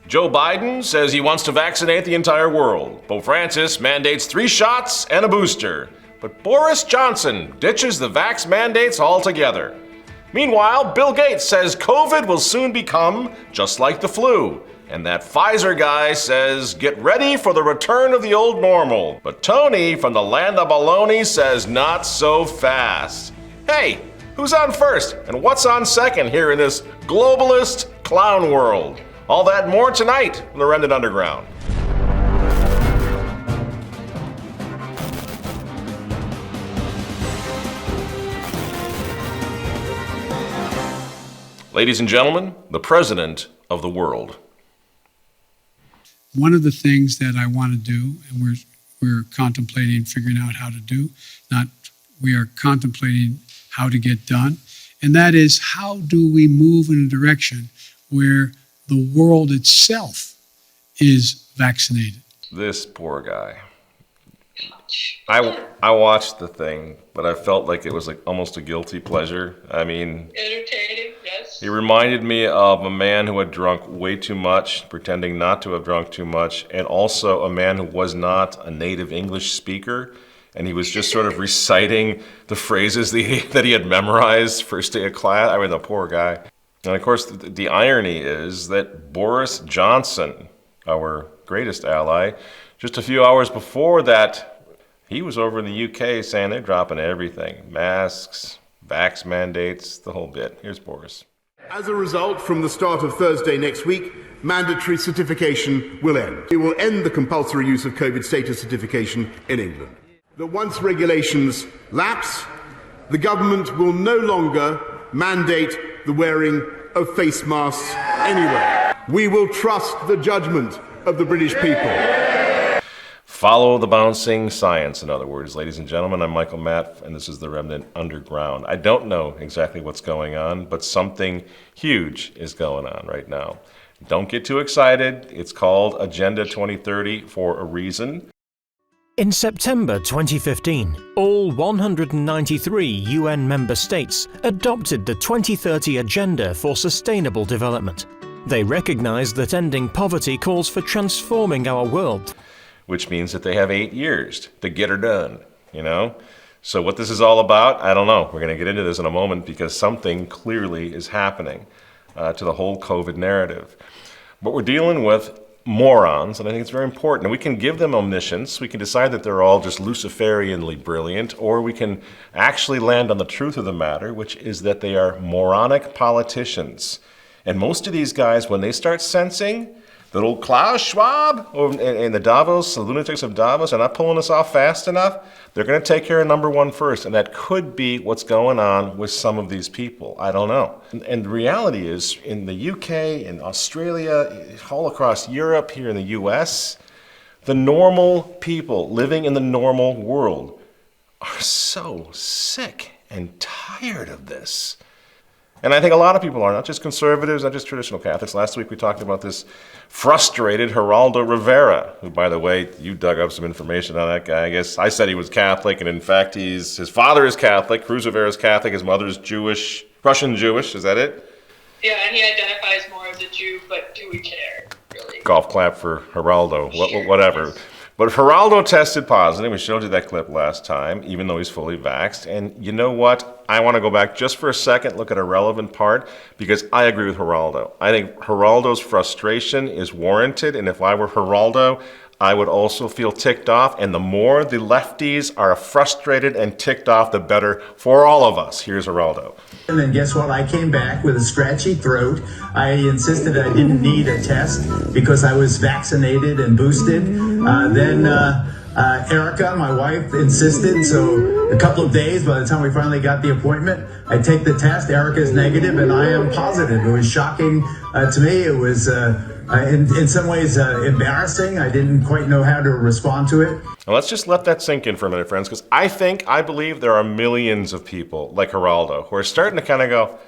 Joe Biden says he wants to vaccinate the entire world. Pope Francis mandates 3 shots and a booster. But Boris Johnson ditches the vax mandates altogether. Meanwhile, Bill Gates says COVID will soon become just like the flu. And that Pfizer guy says, get ready for the return of the old normal. But Tony from the Land of Baloney says not so fast. Hey, who's on first and what's on second here in this globalist clown world? All that and more tonight from the Remnant Underground. Ladies and gentlemen, the President of the world. One of the things that I want to do, and we're contemplating figuring out how to do, we are contemplating how to get done, and that is how do we move in a direction where the world itself is vaccinated. This poor guy. I watched the thing, but I felt like it was like almost a guilty pleasure. I mean, entertaining, yes. He reminded me of a man who had drunk way too much, pretending not to have drunk too much, and also a man who was not a native English speaker, and he was just sort of reciting the phrases that he had memorized first day of class. I mean, the poor guy. And of course, the irony is that Boris Johnson, our greatest ally, just a few hours before that, he was over in the UK saying they're dropping everything. Masks, vax mandates, the whole bit. Here's Boris. As a result, from the start of Thursday next week, mandatory certification will end. We will end the compulsory use of COVID status certification in England. That once regulations lapse, the government will no longer mandate the wearing of face masks anywhere. We will trust the judgment of the British people. Follow the bouncing science, in other words. Ladies and gentlemen, I'm Michael Matt, and this is the Remnant Underground. I don't know exactly what's going on, but something huge is going on right now. Don't get too excited. It's called Agenda 2030 for a reason. In September 2015, all 193 UN member states adopted the 2030 Agenda for Sustainable Development. They recognized that ending poverty calls for transforming our world. Which means that they have 8 years to get her done, you know? So what this is all about, I don't know. We're going to get into this in a moment because something clearly is happening to the whole COVID narrative. But we're dealing with morons, and I think it's very important. And we can give them omniscience. We can decide that they're all just Luciferianly brilliant, or we can actually land on the truth of the matter, which is that they are moronic politicians. And most of these guys, when they start sensing that old Klaus Schwab and the Davos, the lunatics of Davos, are not pulling us off fast enough, they're going to take care of number one first. And that could be what's going on with some of these people. I don't know. And the reality is, in the UK, in Australia, all across Europe, here in the US, the normal people living in the normal world are so sick and tired of this. And I think a lot of people are, not just conservatives, not just traditional Catholics. Last week we talked about this frustrated Geraldo Rivera, who, by the way, you dug up some information on that guy. I guess I said he was Catholic, and in fact, his father is Catholic, Cruz Rivera is Catholic, his mother is Jewish, Russian Jewish, is that it? Yeah, and he identifies more as a Jew, but do we care, really? Golf clap for Geraldo, Sure, whatever. yes. But Geraldo tested positive. We showed you that clip last time, even though he's fully vaxxed. And you know what? I want to go back just for a second, look at a relevant part, because I agree with Geraldo. I think Geraldo's frustration is warranted, and if I were Geraldo, I would also feel ticked off. And the more the lefties are frustrated and ticked off, the better for all of us. Here's Geraldo. And then guess what? I came back with a scratchy throat. I insisted I didn't need a test because I was vaccinated and boosted. Then Erica, my wife, insisted. So a couple of days, by the time we finally got the appointment, I take the test. Erica's negative and I am positive. It was shocking to me. It was in some ways embarrassing. I didn't quite know how to respond to it. Now let's just let that sink in for a minute, friends, because I believe there are millions of people like Geraldo who are starting to kind of go,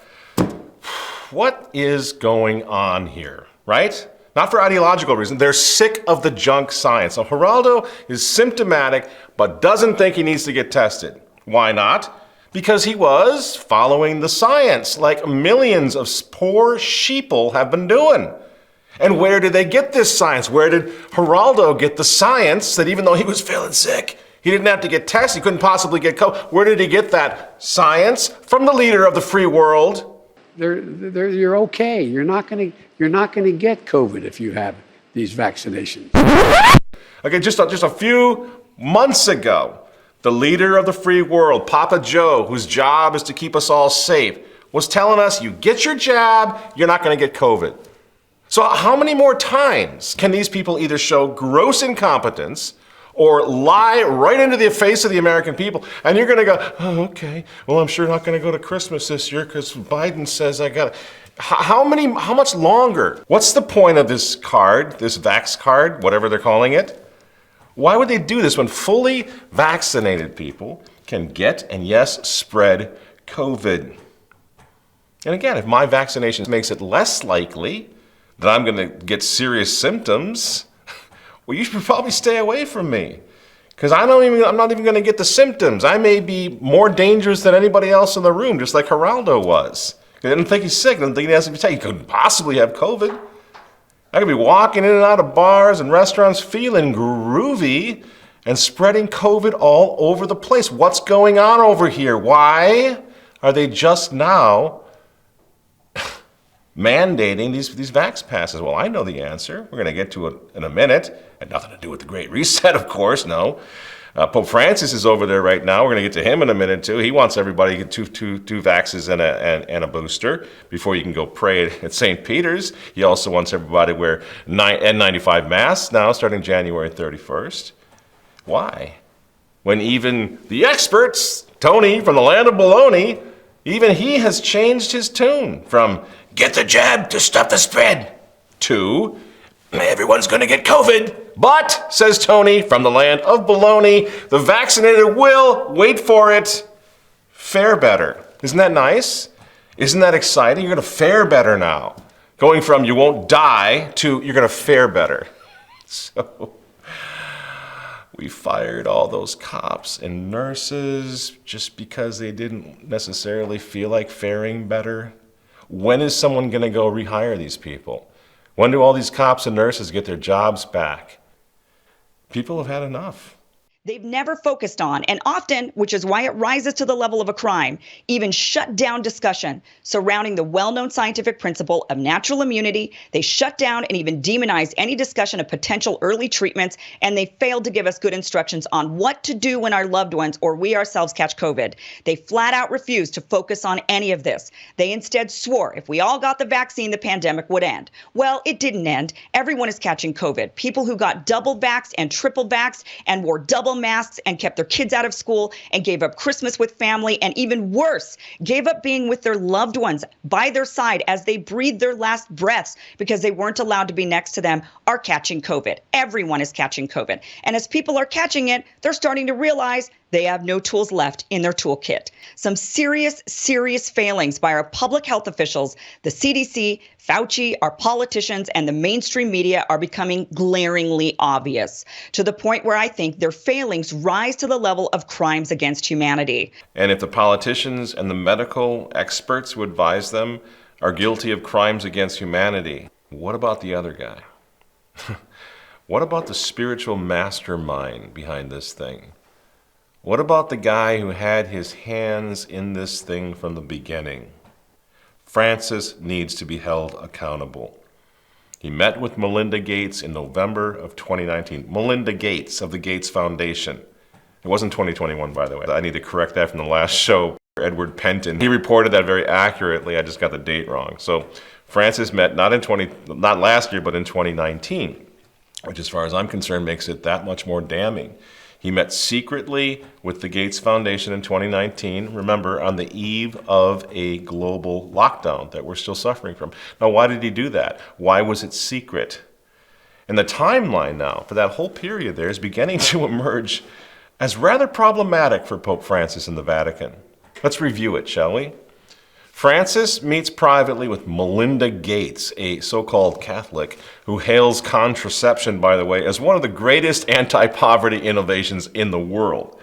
what is going on here, right? Not for ideological reasons. They're sick of the junk science. So Geraldo is symptomatic, but doesn't think he needs to get tested. Why not? Because he was following the science, like millions of poor sheeple have been doing. And where did they get this science? Where did Geraldo get the science that even though he was feeling sick, he didn't have to get tested, he couldn't possibly get COVID? Where did he get that science? From the leader of the free world. You're okay. You're not going to get COVID if you have these vaccinations. Okay, just a few months ago, the leader of the free world, Papa Joe, whose job is to keep us all safe, was telling us, you get your jab, you're not going to get COVID. So how many more times can these people either show gross incompetence or lie right into the face of the American people? And you're going to go, oh, okay, well, I'm sure not going to go to Christmas this year because Biden says I got it. How much longer? What's the point of this card, this vax card, whatever they're calling it? Why would they do this when fully vaccinated people can get and, yes, spread COVID? And again, if my vaccination makes it less likely that I'm going to get serious symptoms, well, you should probably stay away from me. Because I'm not even going to get the symptoms. I may be more dangerous than anybody else in the room, just like Geraldo was. I didn't think he's sick. I didn't think he has to be taken. He couldn't possibly have COVID. I could be walking in and out of bars and restaurants feeling groovy and spreading COVID all over the place. What's going on over here? Why are they just now mandating these vax passes? Well, I know the answer. We're going to get to it in a minute. Had nothing to do with the Great Reset, of course, no. Pope Francis is over there right now. We're going to get to him in a minute, too. He wants everybody to get two vaxes and a booster before you can go pray at St. Peter's. He also wants everybody to wear N95 masks now, starting January 31st. Why? When even the experts, Tony from the Land of Baloney, even he has changed his tune from get the jab to stop the spread to everyone's going to get COVID. But, says Tony from the Land of Baloney, the vaccinated will, wait for it, fare better. Isn't that nice? Isn't that exciting? You're going to fare better now. Going from you won't die to you're going to fare better. So we fired all those cops and nurses just because they didn't necessarily feel like faring better. When is someone going to go rehire these people? When do all these cops and nurses get their jobs back? People have had enough. They've never focused on, and often, which is why it rises to the level of a crime, even shut down discussion surrounding the well-known scientific principle of natural immunity. They shut down and even demonized any discussion of potential early treatments, and they failed to give us good instructions on what to do when our loved ones or we ourselves catch COVID. They flat out refused to focus on any of this. They instead swore if we all got the vaccine, the pandemic would end. Well, it didn't end. Everyone is catching COVID. People who got double vaxxed and triple vaxxed and wore double masks and kept their kids out of school and gave up Christmas with family, and even worse, gave up being with their loved ones by their side as they breathed their last breaths because they weren't allowed to be next to them, are catching COVID. Everyone is catching COVID. And as people are catching it, they're starting to realize they have no tools left in their toolkit. Some serious, serious failings by our public health officials, the CDC, Fauci, our politicians, and the mainstream media are becoming glaringly obvious, to the point where I think their failings rise to the level of crimes against humanity. And if the politicians and the medical experts who advise them are guilty of crimes against humanity, what about the other guy? What about the spiritual mastermind behind this thing? What about the guy who had his hands in this thing from the beginning? Francis needs to be held accountable. He met with Melinda Gates in November of 2019. Melinda Gates of the Gates Foundation. It wasn't 2021, by the way. I need to correct that from the last show. Edward Penton, he reported that very accurately. I just got the date wrong. So Francis met not last year, but in 2019, which as far as I'm concerned makes it that much more damning. He met secretly with the Gates Foundation in 2019, remember, on the eve of a global lockdown that we're still suffering from. Now, why did he do that? Why was it secret? And the timeline now for that whole period there is beginning to emerge as rather problematic for Pope Francis and the Vatican. Let's review it, shall we? Francis meets privately with Melinda Gates, a so-called Catholic who hails contraception, by the way, as one of the greatest anti-poverty innovations in the world.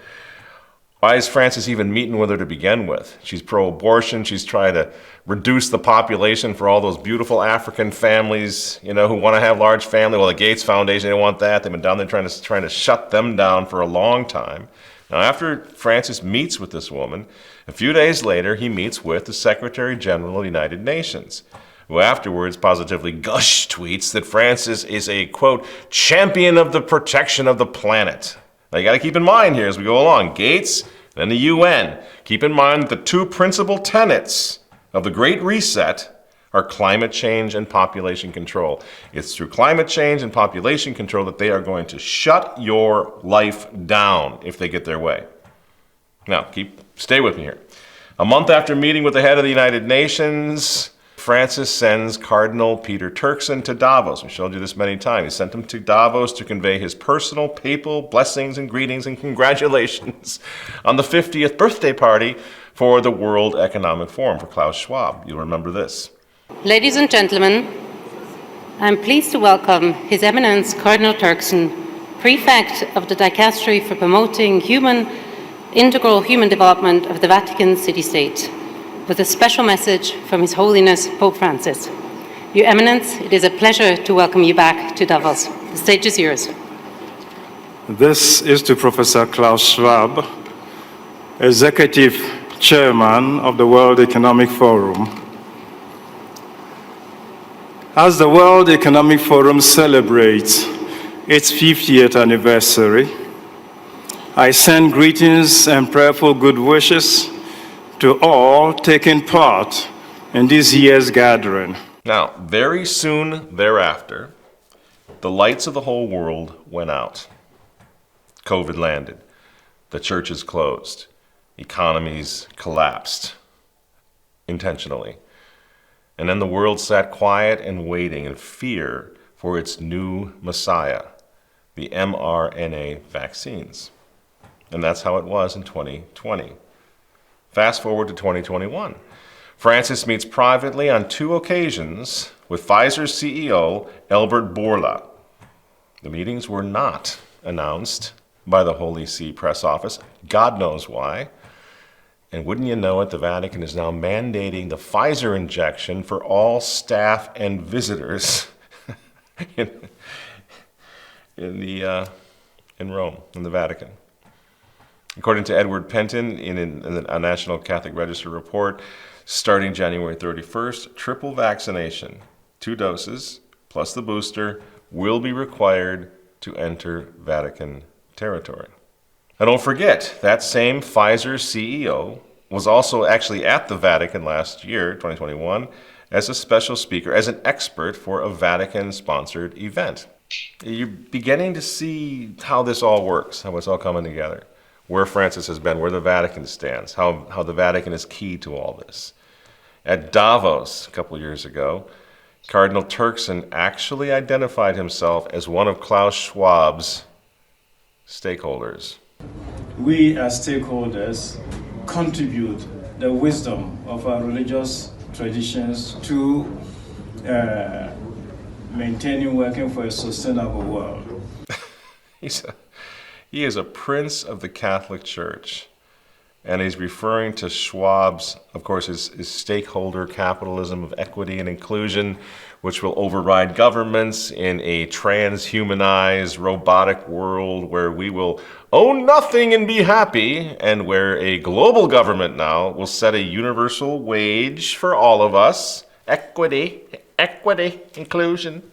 Why is Francis even meeting with her to begin with? She's pro-abortion. She's trying to reduce the population for all those beautiful African families, who want to have large family. Well, the Gates Foundation, they want that. They've been down there trying to shut them down for a long time. Now, after Francis meets with this woman, a few days later, he meets with the Secretary General of the United Nations, who afterwards positively gush tweets that Francis is a, quote, champion of the protection of the planet. Now, you got to keep in mind here as we go along, Gates and the UN, keep in mind that the two principal tenets of the Great Reset are climate change and population control. It's through climate change and population control that they are going to shut your life down if they get their way. Now, stay with me here. A month after meeting with the head of the United Nations, Francis sends Cardinal Peter Turkson to Davos. We showed you this many times. He sent him to Davos to convey his personal papal blessings and greetings and congratulations on the 50th birthday party for the World Economic Forum, for Klaus Schwab. You'll remember this. Ladies and gentlemen, I'm pleased to welcome His Eminence Cardinal Turkson, Prefect of the Dicastery for Promoting Integral Human Development of the Vatican City-State, with a special message from His Holiness Pope Francis. Your Eminence, it is a pleasure to welcome you back to Davos. The stage is yours. This is to Professor Klaus Schwab, Executive Chairman of the World Economic Forum. As the World Economic Forum celebrates its 50th anniversary, I send greetings and prayerful good wishes to all taking part in this year's gathering. Now, very soon thereafter, the lights of the whole world went out. COVID landed. The churches closed. Economies collapsed. Intentionally. And then the world sat quiet and waiting in fear for its new messiah, the mRNA vaccines. And that's how it was in 2020. Fast forward to 2021. Francis meets privately on 2 occasions with Pfizer CEO Albert Bourla. The meetings were not announced by the Holy See press office. God knows why. And wouldn't you know it, the Vatican is now mandating the Pfizer injection for all staff and visitors in Rome, in the Vatican. According to Edward Penton in a National Catholic Register report, starting January 31st, triple vaccination, 2 doses plus the booster, will be required to enter Vatican territory. Now don't forget, that same Pfizer CEO was also actually at the Vatican last year, 2021, as a special speaker, as an expert for a Vatican-sponsored event. You're beginning to see how this all works, how it's all coming together. Where Francis has been, where the Vatican stands, how the Vatican is key to all this. At Davos a couple years ago, Cardinal Turkson actually identified himself as one of Klaus Schwab's stakeholders. We as stakeholders contribute the wisdom of our religious traditions to maintaining, working for a sustainable world. He is a prince of the Catholic Church, and he's referring to Schwab's, of course, his stakeholder capitalism of equity and inclusion, which will override governments in a transhumanized, robotic world where we will own nothing and be happy, and where a global government now will set a universal wage for all of us. Equity, inclusion.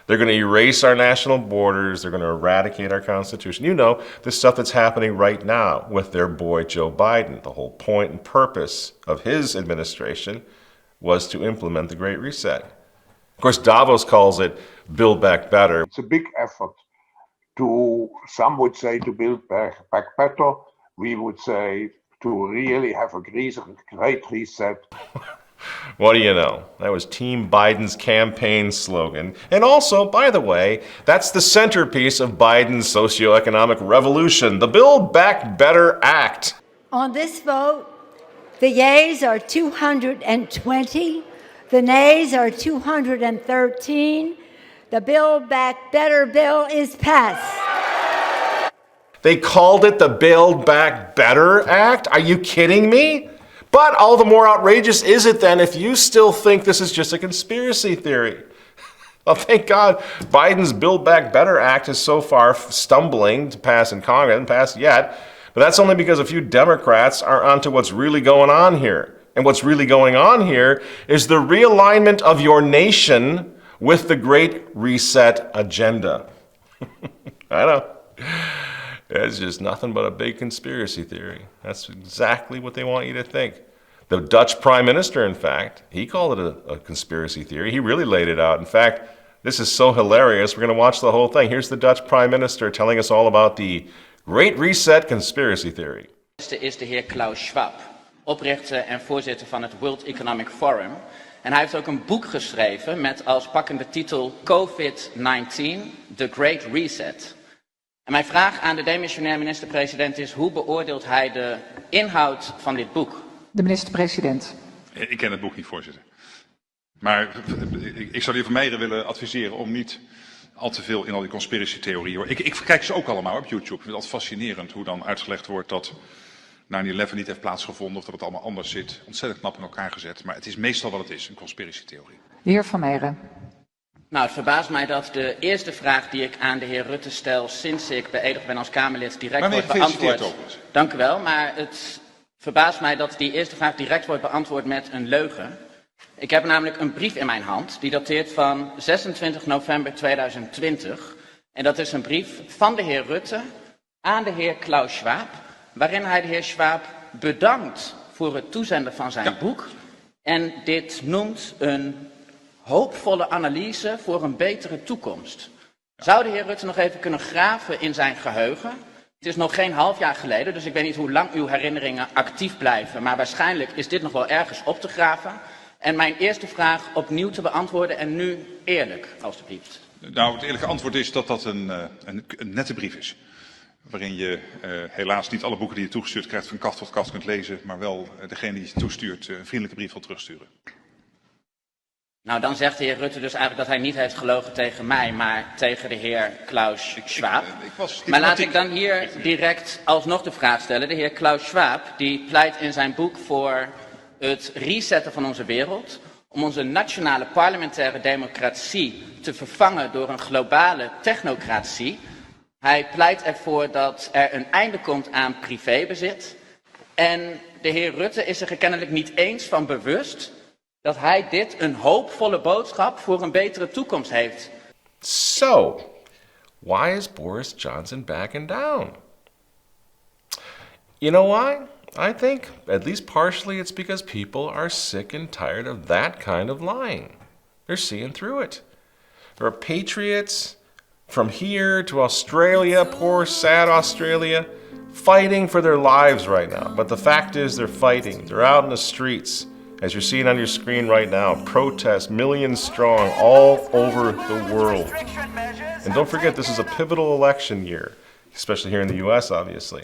They're going to erase our national borders. They're going to eradicate our Constitution. You know, the stuff that's happening right now with their boy Joe Biden. The whole point and purpose of his administration was to implement the Great Reset. Of course, Davos calls it Build Back Better. It's a big effort to, some would say, to build back better. We would say to really have a great reset. What do you know? That was Team Biden's campaign slogan. And also, by the way, that's the centerpiece of Biden's socioeconomic revolution, the Build Back Better Act. On this vote, the yeas are 220, the nays are 213. The Build Back Better bill is passed. They called it the Build Back Better Act. Are you kidding me? But all the more outrageous is it then if you still think this is just a conspiracy theory. Well, thank God Biden's Build Back Better Act is so far stumbling to pass in Congress. It hasn't passed yet. But that's only because a few Democrats are onto what's really going on here. And what's really going on here is the realignment of your nation with the Great Reset agenda. I know. It's just nothing but a big conspiracy theory. That's exactly what they want you to think. The Dutch Prime Minister, in fact, he called it a conspiracy theory. He really laid it out. In fact, this is so hilarious. We're going to watch the whole thing. Here's the Dutch Prime Minister telling us all about the Great Reset conspiracy theory. Is de heer Klaus Schwab, oprichter en voorzitter van het World Economic Forum. En hij heeft ook een boek geschreven met als pakkende titel COVID-19, The Great Reset. En mijn vraag aan de demissionair minister-president is: hoe beoordeelt hij de inhoud van dit boek? De minister-president. Ik ken het boek niet, voorzitter. Maar ik zou de heer Vermeijeren willen adviseren om niet al te veel in al die conspiracy-theorieën. Ik kijk ze ook allemaal op YouTube. Ik vind het altijd fascinerend hoe dan uitgelegd wordt dat 9/11 niet heeft plaatsgevonden of dat het allemaal anders zit. Ontzettend knap in elkaar gezet. Maar het is meestal wat het is, een conspiracy-theorie. De heer Vermeijeren. Nou, het verbaast mij dat de eerste vraag die ik aan de heer Rutte stel sinds ik beëdigd ben als Kamerlid direct wordt beantwoord. Dank u wel, maar het verbaast mij dat die eerste vraag direct wordt beantwoord met een leugen. Ik heb namelijk een brief in mijn hand die dateert van 26 november 2020. En dat is een brief van de heer Rutte aan de heer Klaus Schwab, waarin hij de heer Schwab bedankt voor het toezenden van zijn boek. En dit noemt een hoopvolle analyse voor een betere toekomst. Zou de heer Rutte nog even kunnen graven in zijn geheugen? Het is nog geen half jaar geleden, dus ik weet niet hoe lang uw herinneringen actief blijven. Maar waarschijnlijk is dit nog wel ergens op te graven. En mijn eerste vraag opnieuw te beantwoorden en nu eerlijk, alstublieft. Nou, het eerlijke antwoord is dat dat een nette brief is. Waarin je helaas niet alle boeken die je toegestuurd krijgt van kaft tot kaft kunt lezen. Maar wel degene die je toestuurt een vriendelijke brief wil terugsturen. Nou, dan zegt de heer Rutte dus eigenlijk dat hij niet heeft gelogen tegen mij, maar tegen de heer Klaus Schwab. Maar laat ik dan hier direct alsnog de vraag stellen. De heer Klaus Schwab die pleit in zijn boek voor het resetten van onze wereld, om onze nationale parlementaire democratie te vervangen door een globale technocratie. Hij pleit ervoor dat er een einde komt aan privébezit. En de heer Rutte is er kennelijk niet eens van bewust dat hij dit een hoopvolle boodschap voor een betere toekomst heeft. So, why is Boris Johnson backing down? You know why? I think, at least partially, it's because people are sick and tired of that kind of lying. They're seeing through it. There are patriots from here to Australia, poor, sad Australia, fighting for their lives right now. But the fact is they're fighting. They're out in the streets. As you're seeing on your screen right now, protests, millions strong, all over the world. And don't forget, this is a pivotal election year, especially here in the U.S., obviously.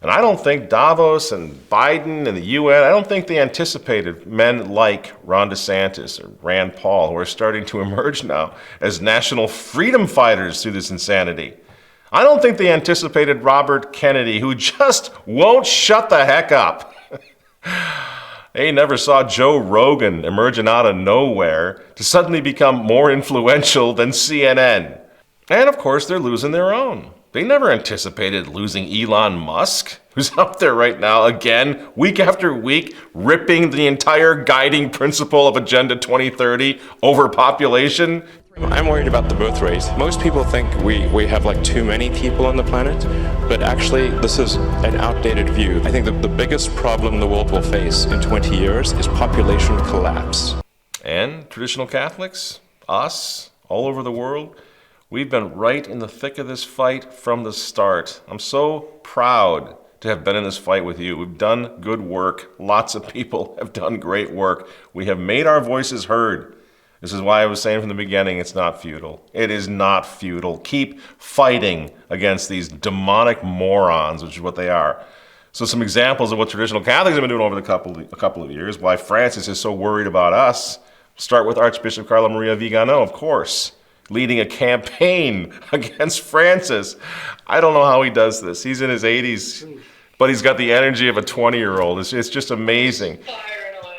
And I don't think Davos and Biden and the UN, I don't think they anticipated men like Ron DeSantis or Rand Paul, who are starting to emerge now as national freedom fighters through this insanity. I don't think they anticipated Robert Kennedy, who just won't shut the heck up. They never saw Joe Rogan emerging out of nowhere to suddenly become more influential than CNN. And of course, they're losing their own. They never anticipated losing Elon Musk, who's up there right now again, week after week, ripping the entire guiding principle of Agenda 2030 over population. I'm worried about the birth rate. Most people think we have like too many people on the planet, but actually this is an outdated view. I think that the biggest problem the world will face in 20 years is population collapse. And traditional Catholics, us, all over the world, we've been right in the thick of this fight from the start. I'm so proud to have been in this fight with you. We've done good work. Lots of people have done great work. We have made our voices heard. This is why I was saying from the beginning, it's not futile. It is not futile. Keep fighting against these demonic morons, which is what they are. So some examples of what traditional Catholics have been doing over a couple of years, why Francis is so worried about us. Start with Archbishop Carlo Maria Vigano, of course. leading a campaign against Francis. I don't know how he does this. He's in his 80s, but he's got the energy of a 20-year-old. It's just amazing.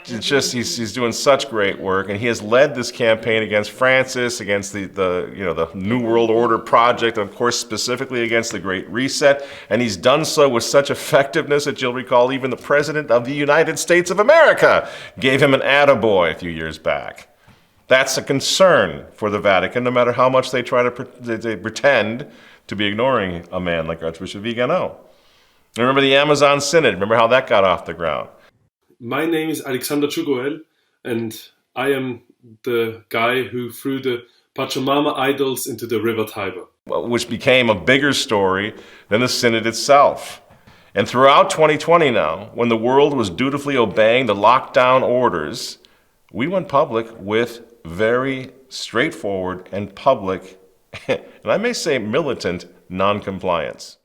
It's just he's doing such great work, and he has led this campaign against Francis, against the New World Order project, and of course specifically against the Great Reset. And he's done so with such effectiveness that you'll recall even the President of the United States of America gave him an attaboy a few years back. That's a concern for the Vatican, no matter how much they try to pretend to be ignoring a man like Archbishop Vigano. Remember the Amazon Synod? Remember how that got off the ground? My name is Alexander Chugoel, and I am the guy who threw the Pachamama idols into the River Tiber. Which became a bigger story than the Synod itself. And throughout 2020 now, when the world was dutifully obeying the lockdown orders, we went public with very straightforward and public, and I may say militant, non-compliance.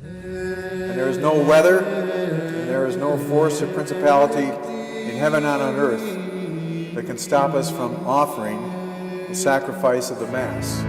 And there is no weather, and there is no force or principality in heaven and on earth that can stop us from offering the sacrifice of the Mass.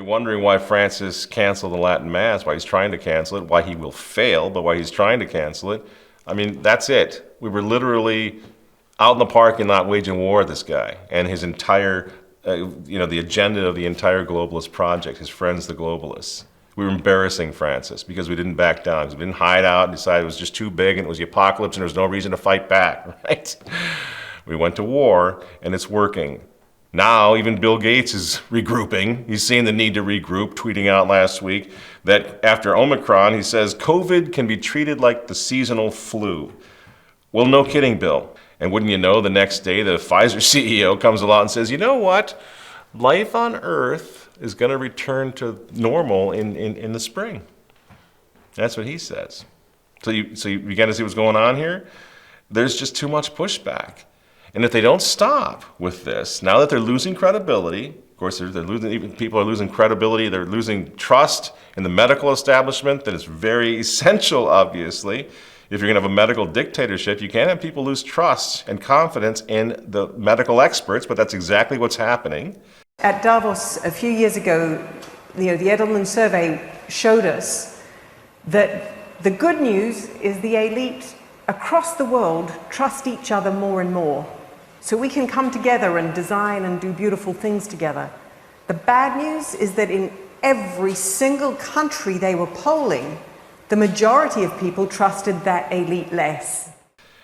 Wondering why Francis canceled the Latin Mass, why he's trying to cancel it, why he will fail, but why he's trying to cancel it. I mean, that's it. We were literally out in the parking lot waging war with this guy and his entire, the agenda of the entire globalist project, his friends, the globalists. We were embarrassing Francis because we didn't back down, because we didn't hide out and decide it was just too big and it was the apocalypse and there was no reason to fight back, right? We went to war and it's working. Now, even Bill Gates is regrouping. He's seeing the need to regroup, tweeting out last week that after Omicron, he says, COVID can be treated like the seasonal flu. Well, no kidding, Bill. And wouldn't you know, the next day, the Pfizer CEO comes along and says, you know what? Life on Earth is going to return to normal in the spring. That's what he says. So you begin to see what's going on here? There's just too much pushback. And if they don't stop with this, now that they're losing credibility, of course, they're losing, people are losing credibility, they're losing trust in the medical establishment, that is very essential, obviously. If you're going to have a medical dictatorship, you can't have people lose trust and confidence in the medical experts, but that's exactly what's happening. At Davos a few years ago, the Edelman survey showed us that the good news is the elite across the world trust each other more and more. So we can come together and design and do beautiful things together. The bad news is that in every single country they were polling, the majority of people trusted that elite less.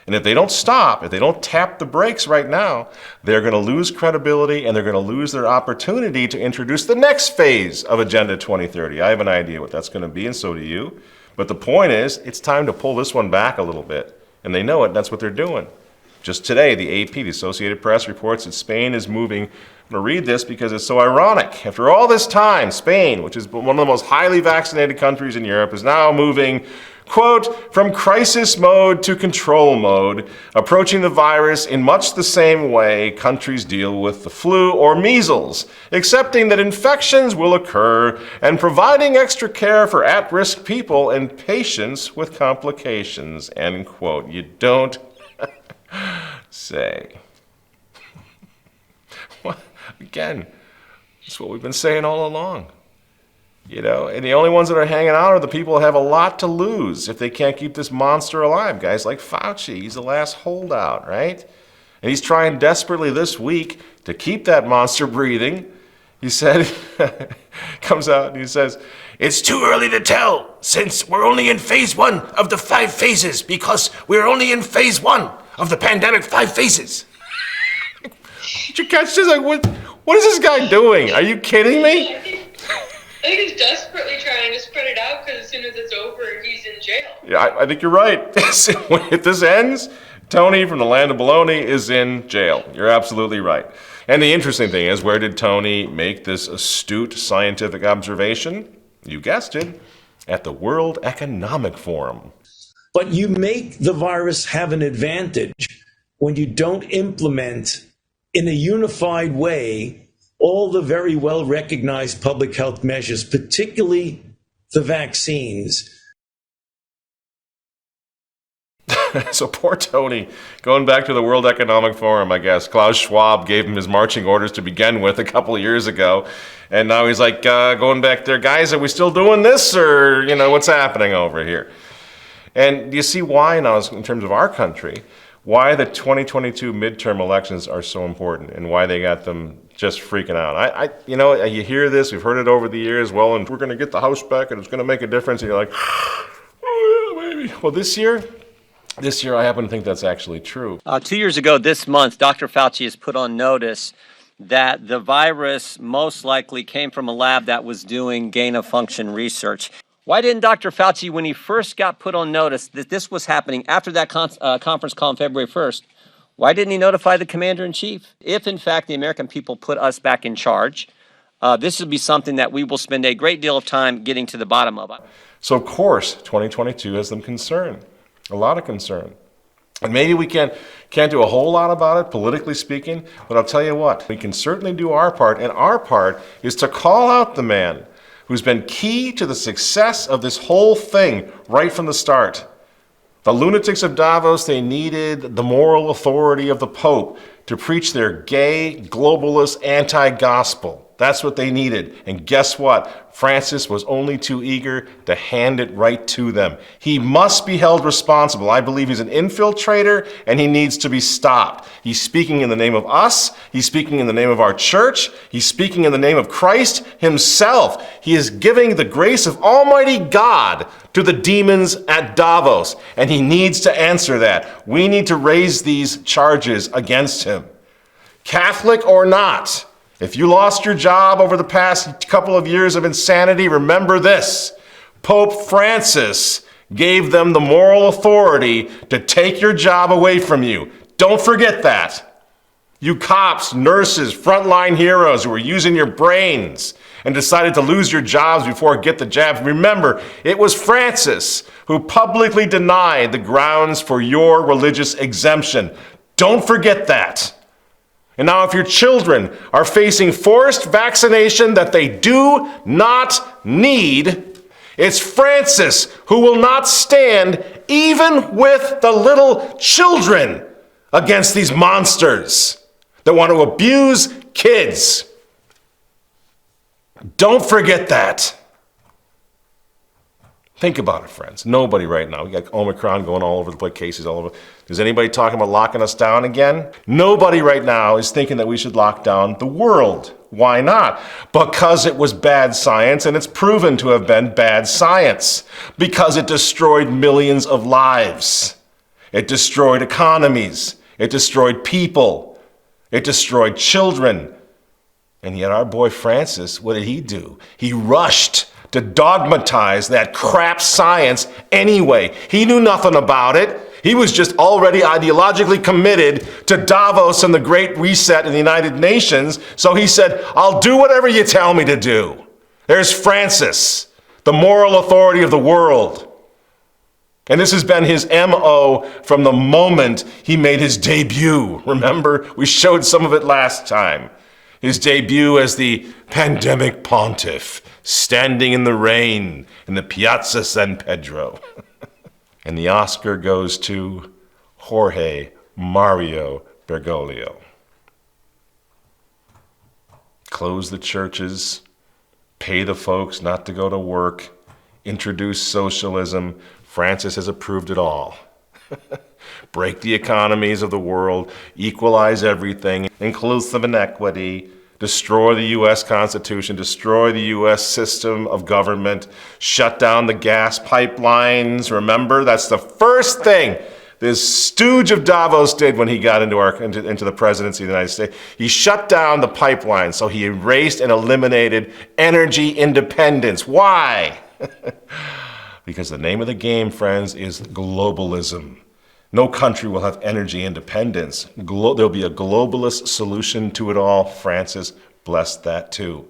And if they don't stop, if they don't tap the brakes right now, they're going to lose credibility and they're going to lose their opportunity to introduce the next phase of Agenda 2030. I have an idea what that's going to be, and so do you. But the point is, it's time to pull this one back a little bit. And they know it, and that's what they're doing. Just today, the AP, the Associated Press, reports that Spain is moving. I'm going to read this because it's so ironic. After all this time, Spain, which is one of the most highly vaccinated countries in Europe, is now moving, quote, from crisis mode to control mode, approaching the virus in much the same way countries deal with the flu or measles, accepting that infections will occur and providing extra care for at-risk people and patients with complications, end quote. You don't say. Well, again, that's what we've been saying all along. You know, and the only ones that are hanging out are the people that have a lot to lose if they can't keep this monster alive. Guys like Fauci, he's the last holdout, right? And he's trying desperately this week to keep that monster breathing. He said, comes out and he says, it's too early to tell since we're only in phase 1 of the 5 phases because we're only in phase 1 of the pandemic 5 phases. Did you catch this? Like, what is this guy doing? Are you kidding me? I think he's desperately trying to spread it out because as soon as it's over, he's in in jail. Yeah, I think you're right. If this ends, Tony from the Land of Baloney is in jail. You're absolutely right. And the interesting thing is, where did Tony make this astute scientific observation? You guessed it, at the World Economic Forum. But you make the virus have an advantage when you don't implement in a unified way all the very well recognized public health measures, particularly the vaccines. So poor Tony, going back to the World Economic Forum, I guess. Klaus Schwab gave him his marching orders to begin with a couple of years ago. And now he's like, going back there, guys, are we still doing this? Or, what's happening over here? And you see why now, in terms of our country, why the 2022 midterm elections are so important and why they got them just freaking out. You hear this, we've heard it over the years, well, and we're going to get the House back and it's going to make a difference. And you're like, oh, yeah, maybe. Well, this year, I happen to think that's actually true. 2 years ago this month, Dr. Fauci has put on notice that the virus most likely came from a lab that was doing gain-of-function research. Why didn't Dr. Fauci, when he first got put on notice that this was happening after that conference call on February 1st, why didn't he notify the commander-in-chief? If, in fact, the American people put us back in charge, this would be something that we will spend a great deal of time getting to the bottom of. So, of course, 2022 has them concerned, a lot of concern. And maybe we can't do a whole lot about it, politically speaking, but I'll tell you what, we can certainly do our part, and our part is to call out the man who's been key to the success of this whole thing right from the start. The lunatics of Davos, they needed the moral authority of the Pope to preach their gay, globalist, anti-gospel. That's what they needed. And guess what? Francis was only too eager to hand it right to them. He must be held responsible. I believe he's an infiltrator and he needs to be stopped. He's speaking in the name of us. He's speaking in the name of our church. He's speaking in the name of Christ himself. He is giving the grace of Almighty God to the demons at Davos, and he needs to answer that. We need to raise these charges against him. Catholic or not, if you lost your job over the past couple of years of insanity, remember this. Pope Francis gave them the moral authority to take your job away from you. Don't forget that. You cops, nurses, frontline heroes who were using your brains and decided to lose your jobs before get the jabs. Remember, it was Francis who publicly denied the grounds for your religious exemption. Don't forget that. And now if your children are facing forced vaccination that they do not need, it's Francis who will not stand even with the little children against these monsters that want to abuse kids. Don't forget that. Think about it, friends. Nobody right now. We got Omicron going all over the place, cases all over. Is anybody talking about locking us down again? Nobody right now is thinking that we should lock down the world. Why not? Because it was bad science, and it's proven to have been bad science. Because it destroyed millions of lives. It destroyed economies. It destroyed people. It destroyed children. And yet our boy Francis, what did he do? He rushed to dogmatize that crap science anyway. He knew nothing about it. He was just already ideologically committed to Davos and the Great Reset in the United Nations. So he said, I'll do whatever you tell me to do. There's Francis, the moral authority of the world. And this has been his MO from the moment he made his debut. Remember, we showed some of it last time. His debut as the pandemic pontiff, standing in the rain in the Piazza San Pedro. And the Oscar goes to Jorge Mario Bergoglio. Close the churches, pay the folks not to go to work, introduce socialism. Francis has approved it all. Break the economies of the world, equalize everything, inclusive inequity, destroy the U.S. Constitution, destroy the U.S. system of government, shut down the gas pipelines. Remember, that's the first thing this stooge of Davos did when he got into the presidency of the United States. He shut down the pipelines, so he erased and eliminated energy independence. Why? Because the name of the game, friends, is globalism. No country will have energy independence. There'll be a globalist solution to it all. Francis blessed that too.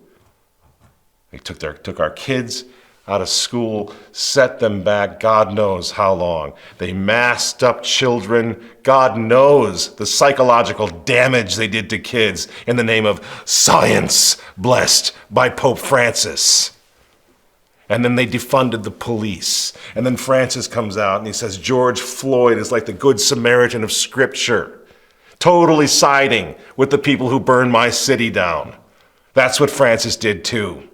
They took our kids out of school, set them back God knows how long. They masked up children. God knows the psychological damage they did to kids in the name of science, blessed by Pope Francis. And then they defunded the police. And then Francis comes out and he says, George Floyd is like the Good Samaritan of Scripture, totally siding with the people who burned my city down. That's what Francis did too.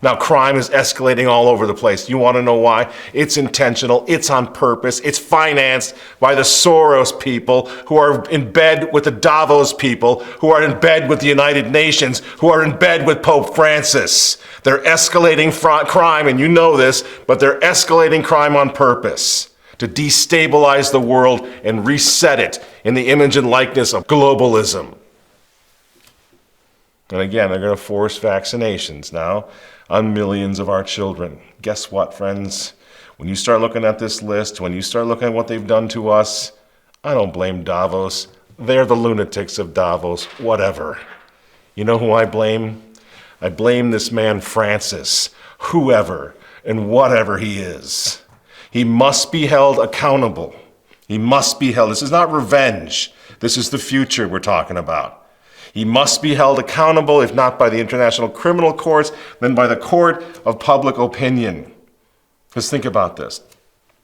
Now, crime is escalating all over the place. You want to know why? It's intentional. It's on purpose. It's financed by the Soros people who are in bed with the Davos people, who are in bed with the United Nations, who are in bed with Pope Francis. They're escalating crime, and you know this, but they're escalating crime on purpose to destabilize the world and reset it in the image and likeness of globalism. And again, they're going to force vaccinations now on millions of our children. Guess what, friends? When you start looking at this list, when you start looking at what they've done to us, I don't blame Davos. They're the lunatics of Davos, whatever. You know who I blame? I blame this man Francis, whoever and whatever he is. He must be held accountable. He must be held. This is not revenge. This is the future we're talking about. He must be held accountable, if not by the international criminal courts, then by the court of public opinion. Because think about this.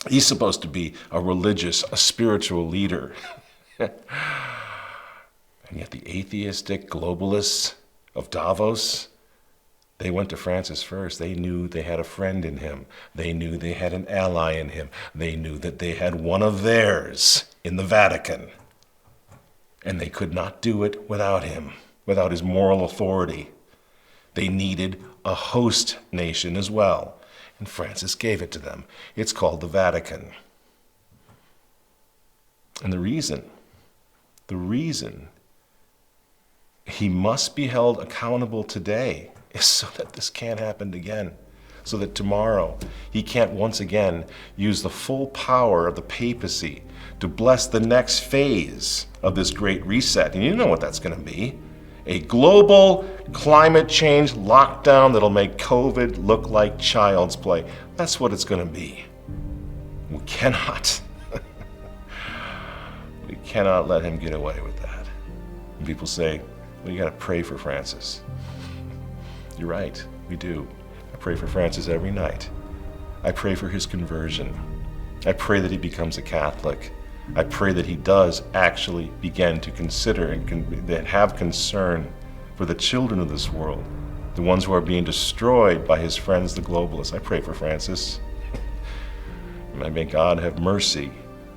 He's supposed to be a religious, a spiritual leader. And yet the atheistic globalists of Davos, they went to Francis first. They knew they had a friend in him. They knew they had an ally in him. They knew that they had one of theirs in the Vatican. And they could not do it without him, without his moral authority. They needed a host nation as well, and Francis gave it to them. It's called the Vatican. And the reason he must be held accountable today is so that this can't happen again. So that tomorrow he can't once again use the full power of the papacy to bless the next phase of this great reset. And you know what that's going to be. A global climate change lockdown that'll make COVID look like child's play. That's what it's going to be. We cannot let him get away with that. And people say, well, you got to pray for Francis. You're right, we do. I pray for Francis every night. I pray for his conversion. I pray that he becomes a Catholic. I pray that he does actually begin to consider and have concern for the children of this world, the ones who are being destroyed by his friends, the globalists. I pray for Francis. And may God have mercy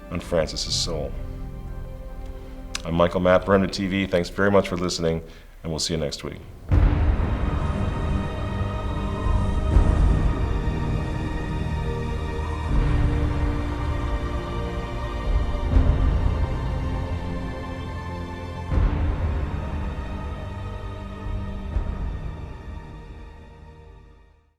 on Francis's soul. I'm Michael Matt, Remnant TV. Thanks very much for listening, and we'll see you next week.